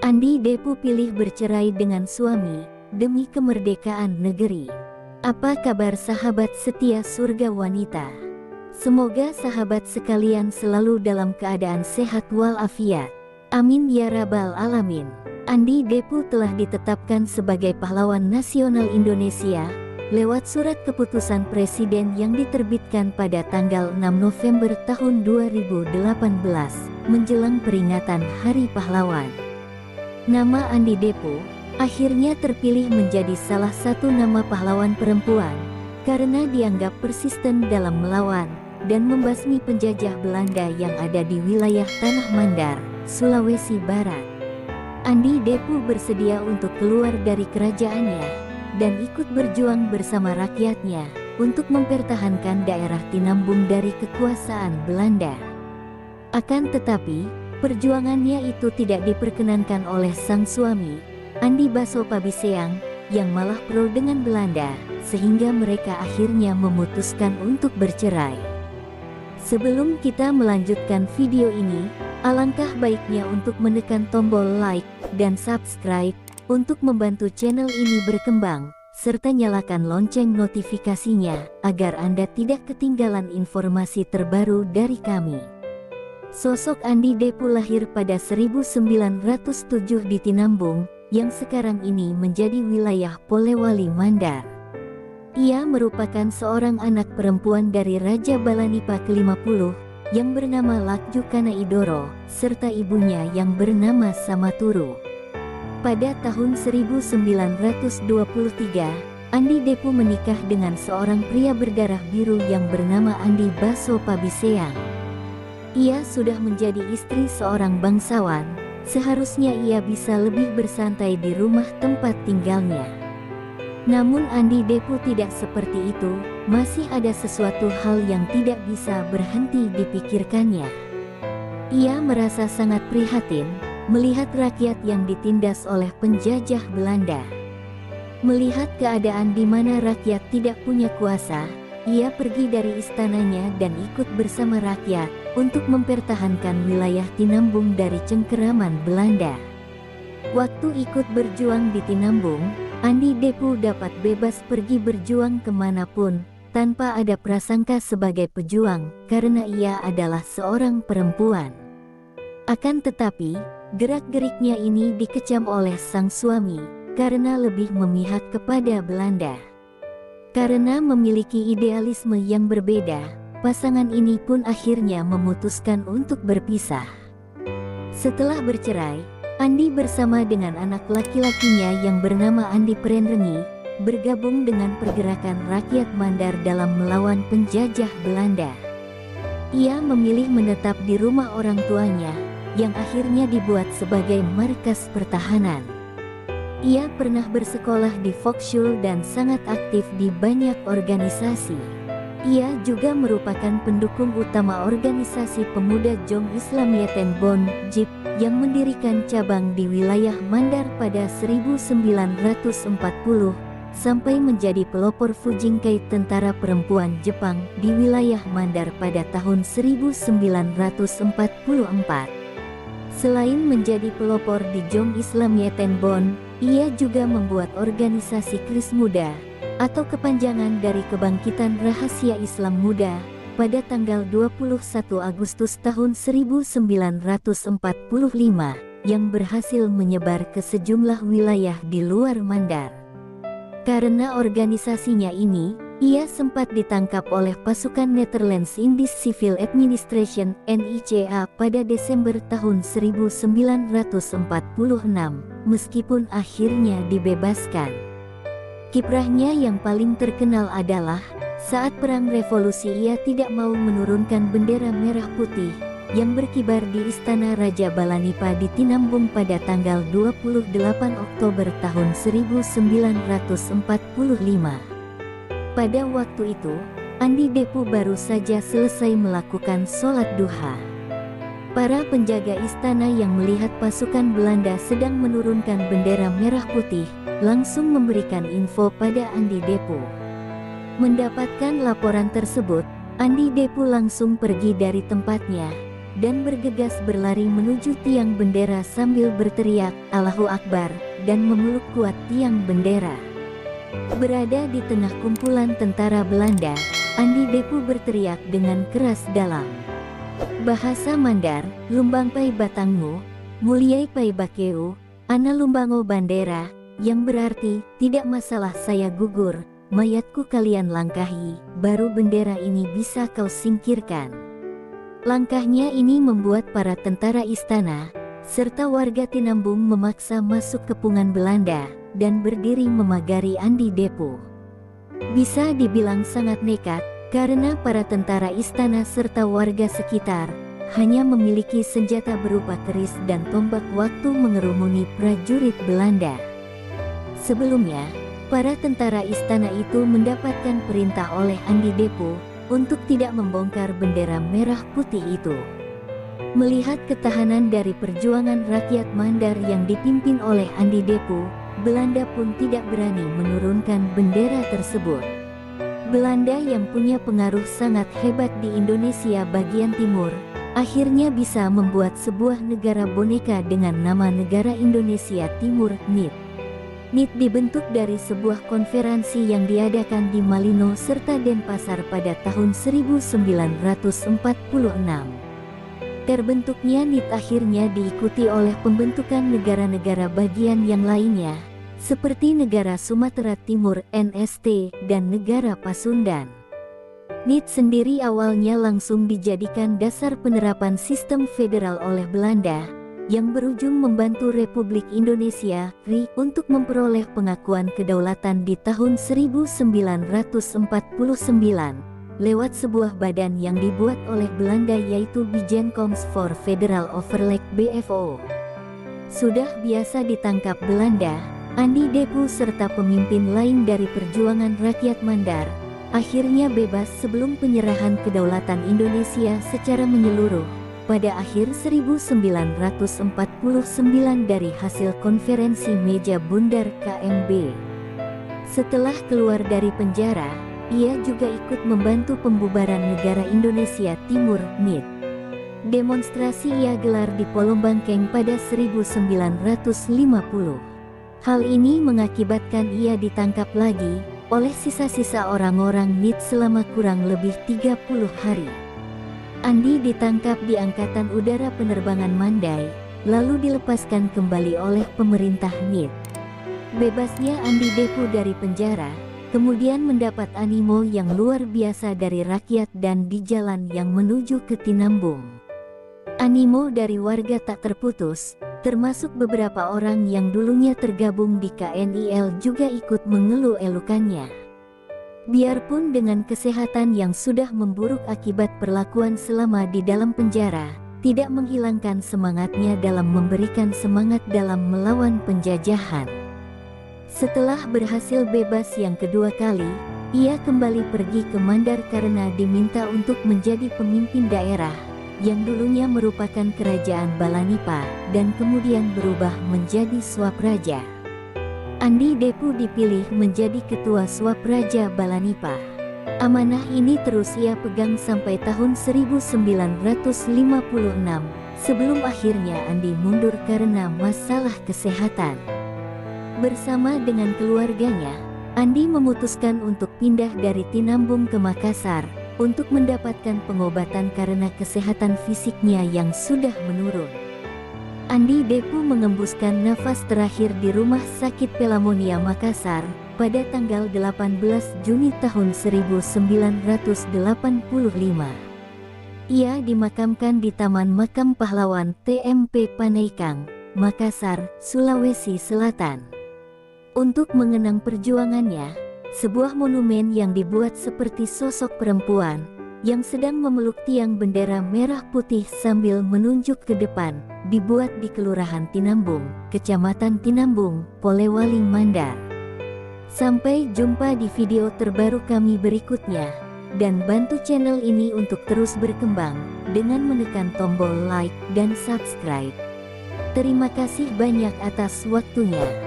Andi Depu pilih bercerai dengan suami demi kemerdekaan negeri. Apa kabar sahabat setia surga wanita? Semoga sahabat sekalian selalu dalam keadaan sehat walafiat. Amin ya rabbal alamin. Andi Depu telah ditetapkan sebagai pahlawan nasional Indonesia lewat surat keputusan Presiden yang diterbitkan pada tanggal 6 November tahun 2018 menjelang peringatan Hari Pahlawan. Nama Andi Depu akhirnya terpilih menjadi salah satu nama pahlawan perempuan karena dianggap persisten dalam melawan dan membasmi penjajah Belanda yang ada di wilayah Tanah Mandar, Sulawesi Barat. Andi Depu bersedia untuk keluar dari kerajaannya dan ikut berjuang bersama rakyatnya untuk mempertahankan daerah Tinambung dari kekuasaan Belanda. Akan tetapi, perjuangannya itu tidak diperkenankan oleh sang suami, Andi Baso Pabiseang, yang malah pro dengan Belanda, sehingga mereka akhirnya memutuskan untuk bercerai. Sebelum kita melanjutkan video ini, alangkah baiknya untuk menekan tombol like dan subscribe untuk membantu channel ini berkembang, serta nyalakan lonceng notifikasinya agar Anda tidak ketinggalan informasi terbaru dari kami. Sosok Andi Depu lahir pada 1907 di Tinambung, yang sekarang ini menjadi wilayah Polewali Mandar. Ia merupakan seorang anak perempuan dari Raja Balanipa ke-50, yang bernama Lakju Kana Idoro, serta ibunya yang bernama Samaturu. Pada tahun 1923, Andi Depu menikah dengan seorang pria berdarah biru yang bernama Andi Baso Pabiseang. Ia sudah menjadi istri seorang bangsawan, seharusnya ia bisa lebih bersantai di rumah tempat tinggalnya. Namun Andi Depu tidak seperti itu, masih ada sesuatu hal yang tidak bisa berhenti dipikirkannya. Ia merasa sangat prihatin melihat rakyat yang ditindas oleh penjajah Belanda. Melihat keadaan di mana rakyat tidak punya kuasa, ia pergi dari istananya dan ikut bersama rakyat untuk mempertahankan wilayah Tinambung dari cengkeraman Belanda. Waktu ikut berjuang di Tinambung, Andi Depu dapat bebas pergi berjuang kemanapun, tanpa ada prasangka sebagai pejuang, karena ia adalah seorang perempuan. Akan tetapi, gerak-geriknya ini dikecam oleh sang suami, karena lebih memihak kepada Belanda. Karena memiliki idealisme yang berbeda, pasangan ini pun akhirnya memutuskan untuk berpisah. Setelah bercerai, Andi bersama dengan anak laki-lakinya yang bernama Andi Prenrengi, bergabung dengan pergerakan rakyat Mandar dalam melawan penjajah Belanda. Ia memilih menetap di rumah orang tuanya, yang akhirnya dibuat sebagai markas pertahanan. Ia pernah bersekolah di Volksschule dan sangat aktif di banyak organisasi. Ia juga merupakan pendukung utama organisasi pemuda Jong Islamiyeten Bond, JIP, yang mendirikan cabang di wilayah Mandar pada 1940, sampai menjadi pelopor Fujinkai tentara perempuan Jepang di wilayah Mandar pada tahun 1944. Selain menjadi pelopor di Jong Islamiyeten Bond, ia juga membuat organisasi Kris Muda, atau kepanjangan dari Kebangkitan Rahasia Islam Muda, pada tanggal 21 Agustus tahun 1945, yang berhasil menyebar ke sejumlah wilayah di luar Mandar. Karena organisasinya ini, ia sempat ditangkap oleh pasukan Netherlands Indies Civil Administration (NICA) pada Desember tahun 1946, meskipun akhirnya dibebaskan. Kiprahnya yang paling terkenal adalah saat Perang Revolusi ia tidak mau menurunkan bendera merah putih yang berkibar di Istana Raja Balanipa di Tinambung pada tanggal 28 Oktober tahun 1945. Pada waktu itu, Andi Depu baru saja selesai melakukan sholat duha. Para penjaga istana yang melihat pasukan Belanda sedang menurunkan bendera merah putih, langsung memberikan info pada Andi Depu. Mendapatkan laporan tersebut, Andi Depu langsung pergi dari tempatnya dan bergegas berlari menuju tiang bendera sambil berteriak Allahu Akbar dan memeluk kuat tiang bendera. Berada di tengah kumpulan tentara Belanda, Andi Depu berteriak dengan keras dalam bahasa Mandar, "Lumbang pai batangmu, muliai pai bakeu, ana lumbango bandera," yang berarti, "Tidak masalah saya gugur, mayatku kalian langkahi, baru bendera ini bisa kau singkirkan." Langkahnya ini membuat para tentara istana, serta warga Tinambung memaksa masuk kepungan Belanda, dan berdiri memagari Andi Depu. Bisa dibilang sangat nekat, karena para tentara istana serta warga sekitar, hanya memiliki senjata berupa keris dan tombak waktu mengerumuni prajurit Belanda. Sebelumnya, para tentara istana itu mendapatkan perintah oleh Andi Depu untuk tidak membongkar bendera merah putih itu. Melihat ketahanan dari perjuangan rakyat Mandar yang dipimpin oleh Andi Depu, Belanda pun tidak berani menurunkan bendera tersebut. Belanda yang punya pengaruh sangat hebat di Indonesia bagian timur, akhirnya bisa membuat sebuah negara boneka dengan nama Negara Indonesia Timur, NIT. NIT dibentuk dari sebuah konferensi yang diadakan di Malino serta Denpasar pada tahun 1946. Terbentuknya NIT akhirnya diikuti oleh pembentukan negara-negara bagian yang lainnya, seperti negara Sumatera Timur (NST) dan negara Pasundan. NIT sendiri awalnya langsung dijadikan dasar penerapan sistem federal oleh Belanda, yang berujung membantu Republik Indonesia (RI) untuk memperoleh pengakuan kedaulatan di tahun 1949 lewat sebuah badan yang dibuat oleh Belanda yaitu Bijenkorps for Federal Overleg (BFO). Sudah biasa ditangkap Belanda, Andi Depu serta pemimpin lain dari perjuangan rakyat Mandar akhirnya bebas sebelum penyerahan kedaulatan Indonesia secara menyeluruh pada akhir 1949 dari hasil konferensi meja bundar KMB. Setelah keluar dari penjara, ia juga ikut membantu pembubaran Negara Indonesia Timur (NIT). Demonstrasi ia gelar di Polombangkeng pada 1950. Hal ini mengakibatkan ia ditangkap lagi oleh sisa-sisa orang-orang NIT selama kurang lebih 30 hari. Andi ditangkap di Angkatan Udara Penerbangan Mandai, lalu dilepaskan kembali oleh pemerintah NIT. Bebasnya Andi Depu dari penjara, kemudian mendapat animo yang luar biasa dari rakyat dan di jalan yang menuju ke Tinambung. Animo dari warga tak terputus, termasuk beberapa orang yang dulunya tergabung di KNIL juga ikut mengeluh-elukannya. Biarpun dengan kesehatan yang sudah memburuk akibat perlakuan selama di dalam penjara, tidak menghilangkan semangatnya dalam memberikan semangat dalam melawan penjajahan. Setelah berhasil bebas yang kedua kali, ia kembali pergi ke Mandar karena diminta untuk menjadi pemimpin daerah, yang dulunya merupakan kerajaan Balanipa, dan kemudian berubah menjadi Swapraja. Andi Depu dipilih menjadi ketua Swapraja Balanipa. Amanah ini terus ia pegang sampai tahun 1956, sebelum akhirnya Andi mundur karena masalah kesehatan. Bersama dengan keluarganya, Andi memutuskan untuk pindah dari Tinambung ke Makassar, untuk mendapatkan pengobatan karena kesehatan fisiknya yang sudah menurun. Andi Depu mengembuskan nafas terakhir di Rumah Sakit Pelamonia Makassar pada tanggal 18 Juni tahun 1985. Ia dimakamkan di Taman Makam Pahlawan TMP Panaikang, Makassar, Sulawesi Selatan. Untuk mengenang perjuangannya, sebuah monumen yang dibuat seperti sosok perempuan yang sedang memeluk tiang bendera merah putih sambil menunjuk ke depan, dibuat di Kelurahan Tinambung, Kecamatan Tinambung, Polewali Mandar. Sampai jumpa di video terbaru kami berikutnya, dan bantu channel ini untuk terus berkembang dengan menekan tombol like dan subscribe. Terima kasih banyak atas waktunya.